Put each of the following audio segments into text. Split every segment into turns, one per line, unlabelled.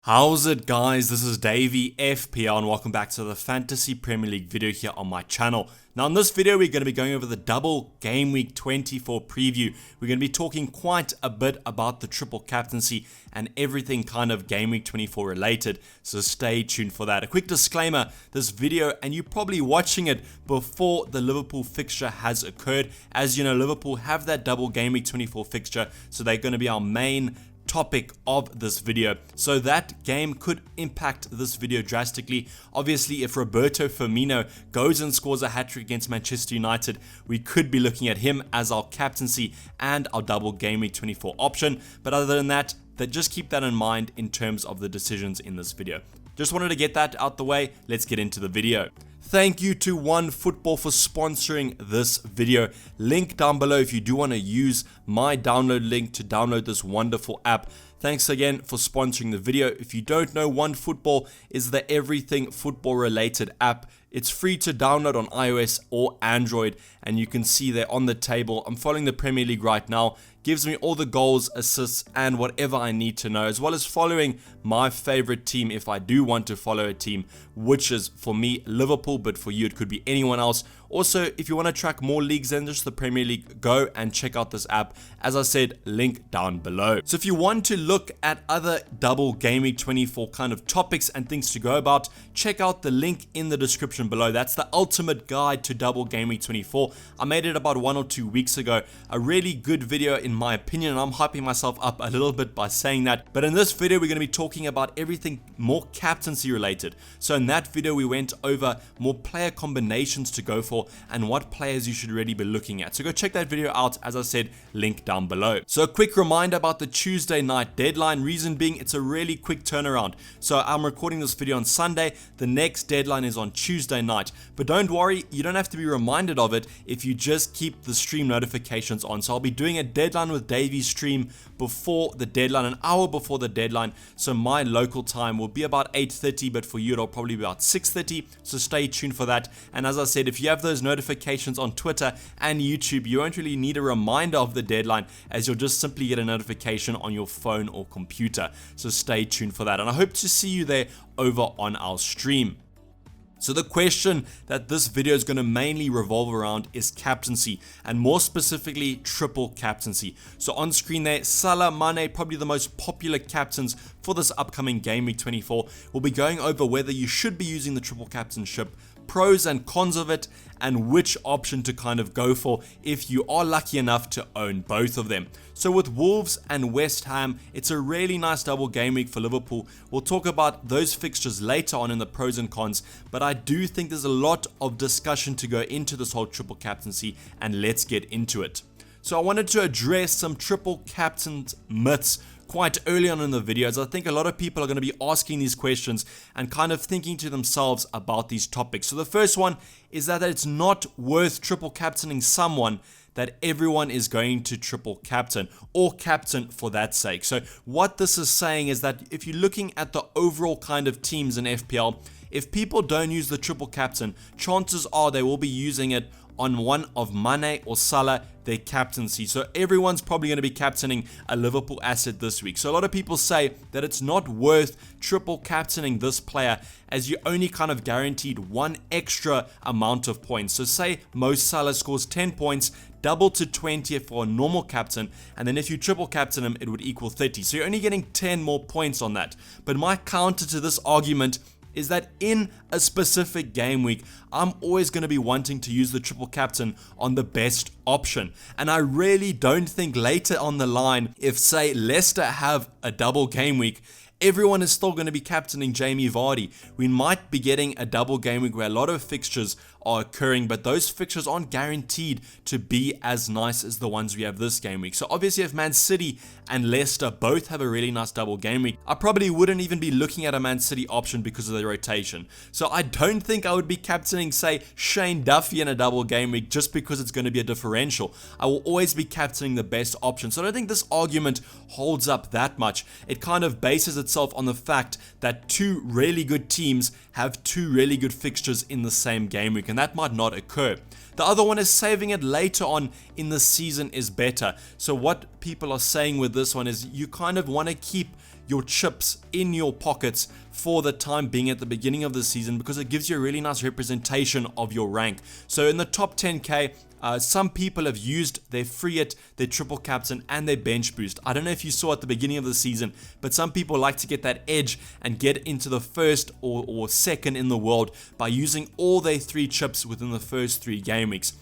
How's it, guys? This is Dayvy FPL and welcome back to the Fantasy Premier League video here on my channel. Now in this video we're going to be going over the Double Game Week 24 preview. We're going to be talking quite a bit about the triple captaincy and everything kind of Game Week 24 related, so stay tuned for that. A quick disclaimer, this video, and you're probably watching it before the Liverpool fixture has occurred. As you know, Liverpool have that Double Game Week 24 fixture, so they're going to be our main topic of this video, so that game could impact this video drastically. Obviously, if Roberto Firmino goes and scores a hat-trick against Manchester United, we could be looking at him as our captaincy and our Double Game Week 24 option. But other than that, just keep that in mind in terms of the decisions in this video. Just wanted to get that out the way. Let's get into the video. Thank you to OneFootball for sponsoring this video. Link down below if you do want to use my download link to download this wonderful app. Thanks again for sponsoring the video. If you don't know, OneFootball is the everything football related app. It's free to download on iOS or Android, and you can see there on the table. I'm following the Premier League right now. Gives me all the goals, assists, and whatever I need to know, as well as following my favorite team if I do want to follow a team, which is for me Liverpool, but for you it could be anyone else. Also, if you want to track more leagues than just the Premier League, go and check out this app. As I said, link down below. So if you want to look at other Double Game Week 24 kind of topics and things to go about, check out the link in the description below. That's the ultimate guide to Double Game Week 24. I made it about 1 or 2 weeks ago. A really good video in my opinion, and I'm hyping myself up a little bit by saying that. But in this video, we're going to be talking about everything more captaincy related. So in that video, we went over more player combinations to go for and what players you should really be looking at. So go check that video out. As I said, link down below. So a quick reminder about the Tuesday night deadline. Reason being, it's a really quick turnaround. So I'm recording this video on Sunday. The next deadline is on Tuesday night. But don't worry, you don't have to be reminded of it if you just keep the stream notifications on. So I'll be doing a deadline with Dayvy's stream before the deadline, an hour before the deadline. So my local time will be about 8:30, but for you it'll probably be about 6:30. So stay tuned for that. And as I said, if you have those notifications on Twitter and YouTube, you won't really need a reminder of the deadline, as you'll just simply get a notification on your phone or computer. So stay tuned for that, and I hope to see you there over on our stream. So the question that this video is going to mainly revolve around is captaincy, and more specifically triple captaincy. So on screen there, Salah, Mane, probably the most popular captains for this upcoming Game Week 24. We'll be going over whether you should be using the triple captainship, pros and cons of it, and which option to kind of go for if you are lucky enough to own both of them. So with Wolves and West Ham, it's a really nice double game week for Liverpool. We'll talk about those fixtures later on in the pros and cons, but I do think there's a lot of discussion to go into this whole triple captaincy, and let's get into it. So I wanted to address some triple captained myths quite early on in the video, as I think a lot of people are going to be asking these questions and kind of thinking to themselves about these topics. So the first one is that it's not worth triple captaining someone that everyone is going to triple captain, or captain for that sake. So what this is saying is that if you're looking at the overall kind of teams in FPL, if people don't use the triple captain, chances are they will be using it on one of Mane or Salah, their captaincy. So everyone's probably going to be captaining a Liverpool asset this week. So a lot of people say that it's not worth triple captaining this player, as you only kind of guaranteed one extra amount of points. So say Mo Salah scores 10 points, double to 20 for a normal captain, and then if you triple captain him, it would equal 30. So you're only getting 10 more points on that. But my counter to this argument is that in a specific game week, I'm always going to be wanting to use the triple captain on the best option. And I really don't think later on the line, if say Leicester have a double game week, everyone is still going to be captaining Jamie Vardy. We might be getting a double game week where a lot of fixtures are occurring, but those fixtures aren't guaranteed to be as nice as the ones we have this game week. So obviously if Man City and Leicester both have a really nice double game week, I probably wouldn't even be looking at a Man City option because of the rotation. So I don't think I would be captaining, say, Shane Duffy in a double game week just because it's going to be a differential. I will always be captaining the best option. So I don't think this argument holds up that much. It kind of bases itself on the fact that two really good teams have two really good fixtures in the same game week, and that might not occur. The other one is saving it later on in the season is better. So what people are saying with this one is you kind of want to keep your chips in your pockets for the time being at the beginning of the season, because it gives you a really nice representation of your rank. So in the top 10k, some people have used their free hit, their triple captain, and their bench boost. I don't know if you saw at the beginning of the season, but some people like to get that edge and get into the first or second in the world by using all their 3 chips within the first 3 game weeks.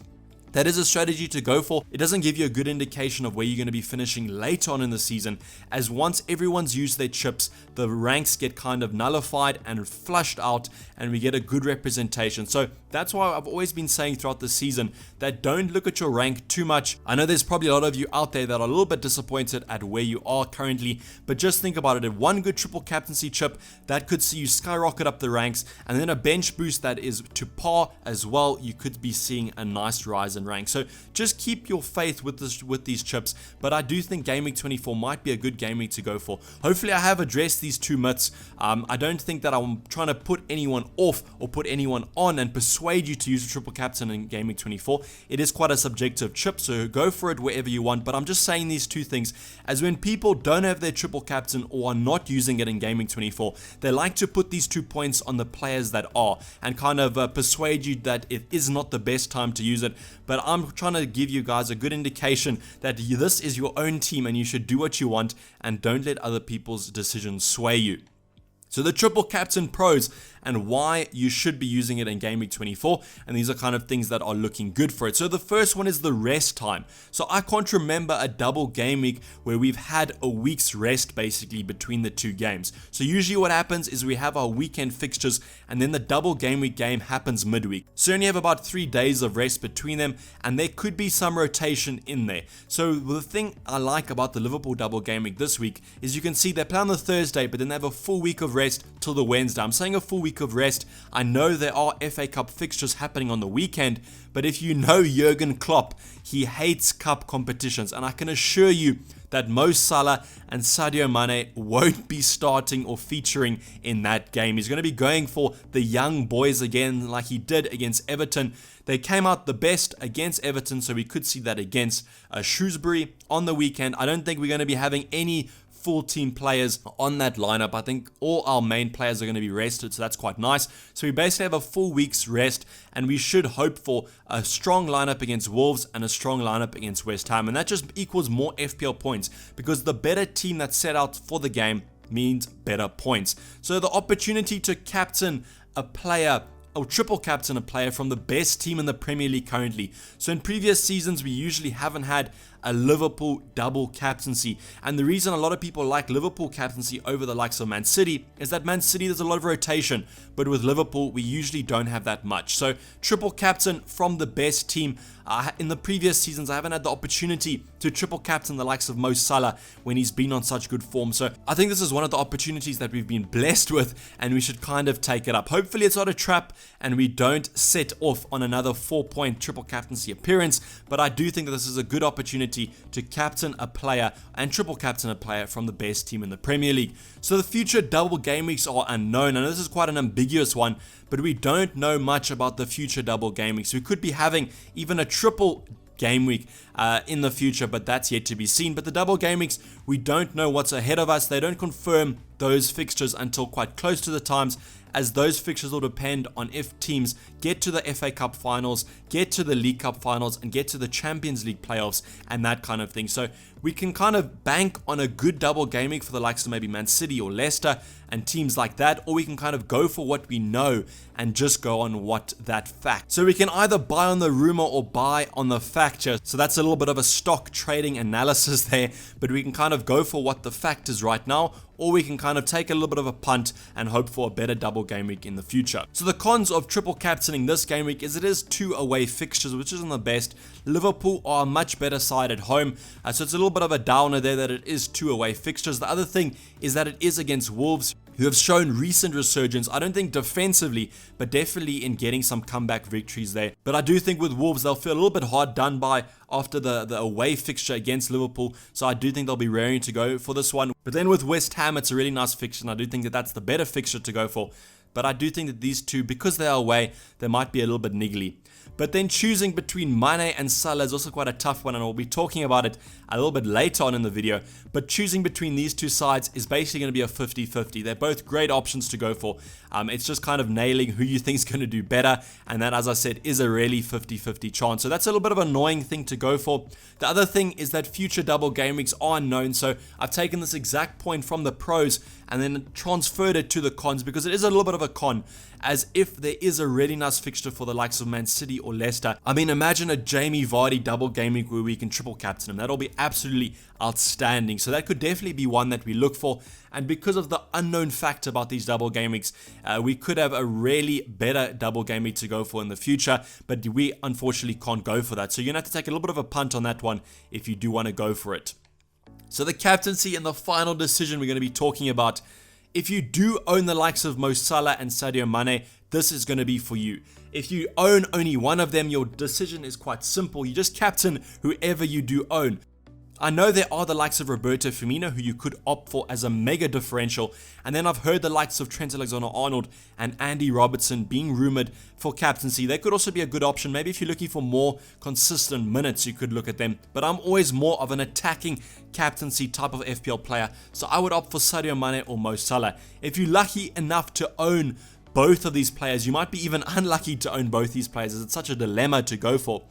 That is a strategy to go for. It doesn't give you a good indication of where you're going to be finishing later on in the season, as once everyone's used their chips, the ranks get kind of nullified and flushed out, and we get a good representation. So that's why I've always been saying throughout the season that don't look at your rank too much. I know there's probably a lot of you out there that are a little bit disappointed at where you are currently, but just think about it. If one good triple captaincy chip, that could see you skyrocket up the ranks, and then a bench boost that is to par as well, you could be seeing a nice rise in rank. So just keep your faith with these chips, but I do think Game Week 24 might be a good game week to go for. Hopefully I have addressed these 2 myths. I don't think that I'm trying to put anyone off or put anyone on and persuade you to use a triple captain in Game Week 24. It is quite a subjective chip, so go for it wherever you want, but I'm just saying these 2 things, as when people don't have their triple captain or are not using it in Game Week 24, they like to put these 2 points on the players that are, and kind of persuade you that it is not the best time to use it. But I'm trying to give you guys a good indication that this is your own team and you should do what you want and don't let other people's decisions sway you. So the triple captain pros and why you should be using it in Game Week 24, and these are kind of things that are looking good for it. So the first one is the rest time. So I can't remember a double game week where we've had a week's rest basically between the 2 games. So usually what happens is we have our weekend fixtures and then the double game week game happens midweek. So you only have about 3 days of rest between them, and there could be some rotation in there. So the thing I like about the Liverpool double game week this week is you can see they play on the Thursday, but then they have a full week of rest till the Wednesday. I'm saying a full week of rest. I know there are FA Cup fixtures happening on the weekend, but if you know Jurgen Klopp, he hates cup competitions, and I can assure you that Mo Salah and Sadio Mane won't be starting or featuring in that game. He's going to be going for the young boys again like he did against Everton. They came out the best against Everton, so we could see that against Shrewsbury on the weekend. I don't think we're going to be having any full team players on that lineup. I think all our main players are going to be rested, so that's quite nice. So we basically have a full week's rest, and we should hope for a strong lineup against Wolves and a strong lineup against West Ham, and that just equals more FPL points, because the better team that's set out for the game means better points. So the opportunity to captain a player or triple captain a player from the best team in the Premier League currently. So in previous seasons, we usually haven't had a Liverpool double captaincy, and the reason a lot of people like Liverpool captaincy over the likes of Man City is that Man City there's a lot of rotation, but with Liverpool we usually don't have that much. So triple captain from the best team. In the previous seasons I haven't had the opportunity to triple captain the likes of Mo Salah when he's been on such good form, so I think this is one of the opportunities that we've been blessed with, and we should kind of take it up. Hopefully it's not a trap and we don't set off on another 4-point triple captaincy appearance, but I do think that this is a good opportunity to captain a player and triple captain a player from the best team in the Premier League. So the future double game weeks are unknown, and this is quite an ambiguous one, but we don't know much about the future double game weeks. We could be having even a triple game week in the future, but that's yet to be seen. But the double game weeks, we don't know what's ahead of us. They don't confirm those fixtures until quite close to the times, as those fixtures will depend on if teams get to the FA Cup finals, get to the League Cup finals, and get to the Champions League playoffs and that kind of thing. So we can kind of bank on a good double game week for the likes of maybe Man City or Leicester and teams like that, or we can kind of go for what we know and just go on what that fact. So we can either buy on the rumor or buy on the fact here. So that's a little bit of a stock trading analysis there, but we can kind of go for what the fact is right now, or we can kind of take a little bit of a punt and hope for a better double game week in the future. So the cons of triple captaining this game week is it is 2 away fixtures, which isn't the best. Liverpool are a much better side at home, so it's a little bit of a downer there that it is 2 away fixtures. The other thing is that it is against Wolves, who have shown recent resurgence. I don't think defensively, but definitely in getting some comeback victories there. But I do think with Wolves, they'll feel a little bit hard done by after the away fixture against Liverpool. So I do think they'll be raring to go for this one. But then with West Ham, it's a really nice fixture, and I do think that that's the better fixture to go for. but I do think that these two, because they are away, they might be a little bit niggly. But then choosing between Mane and Salah is also quite a tough one, and I'll be talking about it a little bit later on in the video. But choosing between these two sides is basically going to be a 50-50. They're both great options to go for. It's just kind of nailing who you think is going to do better, and that, as I said, is a really 50-50 chance. So that's a little bit of an annoying thing to go for. The other thing is that future double game weeks are unknown, so I've taken this exact point from the pros and then transferred it to the cons, because it is a little bit of a con, as if there is a really nice fixture for the likes of Man City or Leicester. I mean, imagine a Jamie Vardy double game week where we can triple captain him. That'll be absolutely outstanding. So that could definitely be one that we look for. And because of the unknown factor about these double game weeks, we could have a really better double game week to go for in the future, but we unfortunately can't go for that. So you're going to have to take a little bit of a punt on that one if you do want to go for it. So the captaincy and the final decision we're going to be talking about. If you do own the likes of Mo Salah and Sadio Mane, this is going to be for you. If you own only one of them, your decision is quite simple. You just captain whoever you do own. I know there are the likes of Roberto Firmino who you could opt for as a mega differential, and then I've heard the likes of Trent Alexander-Arnold and Andy Robertson being rumored for captaincy. They could also be a good option. Maybe if you're looking for more consistent minutes, you could look at them, but I'm always more of an attacking captaincy type of FPL player, so I would opt for Sadio Mane or Mo Salah. If you're lucky enough to own both of these players, you might be even unlucky to own both these players, as it's such a dilemma to go for.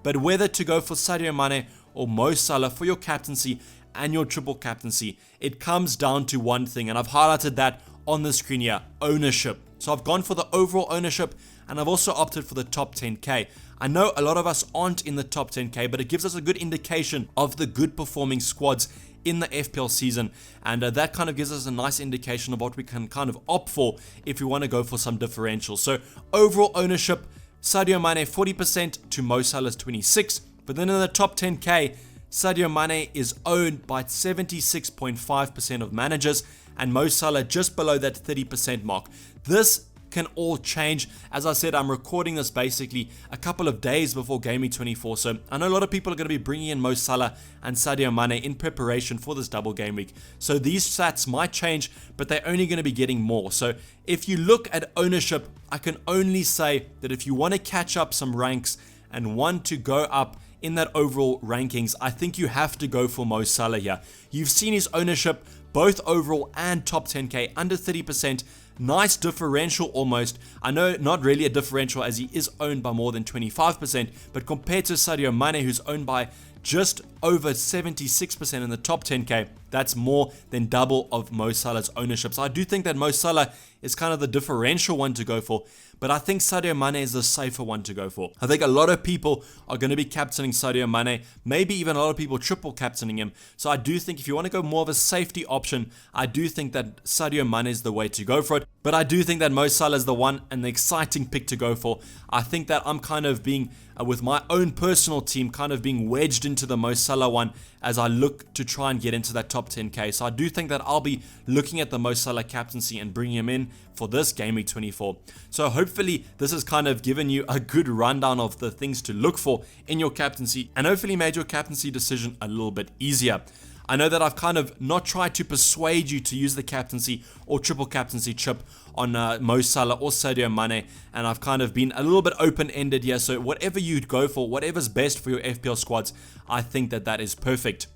But whether to go for Sadio Mane or Mo Salah for your captaincy and your triple captaincy, it comes down to one thing, and I've highlighted that on the screen here: ownership. So I've gone for the overall ownership, and I've also opted for the top 10k. I know a lot of us aren't in the top 10k, but it gives us a good indication of the good performing squads in the FPL season, and that kind of gives us a nice indication of what we can kind of opt for if we want to go for some differentials. So overall ownership, Sadio Mane 40% to Mo Salah's 26%. But then in the top 10k, Sadio Mane is owned by 76.5% of managers, and Mo Salah just below that 30% mark. This can all change. As I said, I'm recording this basically a couple of days before Game Week 24, so I know a lot of people are going to be bringing in Mo Salah and Sadio Mane in preparation for this double game week. So these stats might change, but they're only going to be getting more. So if you look at ownership, I can only say that if you want to catch up some ranks and want to go up in that overall rankings, I think you have to go for Mo Salah here. You've seen his ownership, both overall and top 10k, under 30%. Nice differential almost. I know not really a differential, as he is owned by more than 25%, but compared to Sadio Mane, who's owned by just over 76% in the top 10k, that's more than double of Mo Salah's ownership. So I do think that Mo Salah is kind of the differential one to go for, but I think Sadio Mane is the safer one to go for. I think a lot of people are going to be captaining Sadio Mane, maybe even a lot of people triple captaining him. So I do think if you want to go more of a safety option, I do think that Sadio Mane is the way to go for it. But I do think that Mo Salah is the one and the exciting pick to go for. I think that I'm kind of being, with my own personal team, kind of being wedged into the Mo Salah one as I look to try and get into that top 10k. So I do think that I'll be looking at the Mo Salah captaincy and bringing him in for this Game Week 24. So hopefully this has kind of given you a good rundown of the things to look for in your captaincy, and hopefully made your captaincy decision a little bit easier. I know that I've kind of not tried to persuade you to use the captaincy or triple captaincy chip on Mo Salah or Sadio Mane, and I've kind of been a little bit open-ended here. So whatever you'd go for, whatever's best for your FPL squads, I think that that is perfect.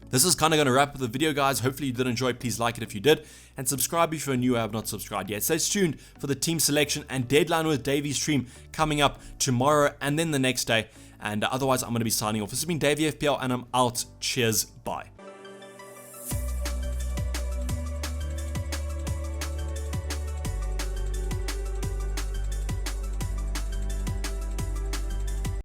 This is kind of going to wrap up the video, guys. Hopefully you did enjoy. Please like it if you did, and subscribe if you're new. I have not subscribed yet. Stay tuned for the team selection and deadline with Dayvy stream coming up tomorrow and then the next day. And otherwise, I'm going to be signing off. This has been Dayvy FPL, and I'm out. Cheers. Bye.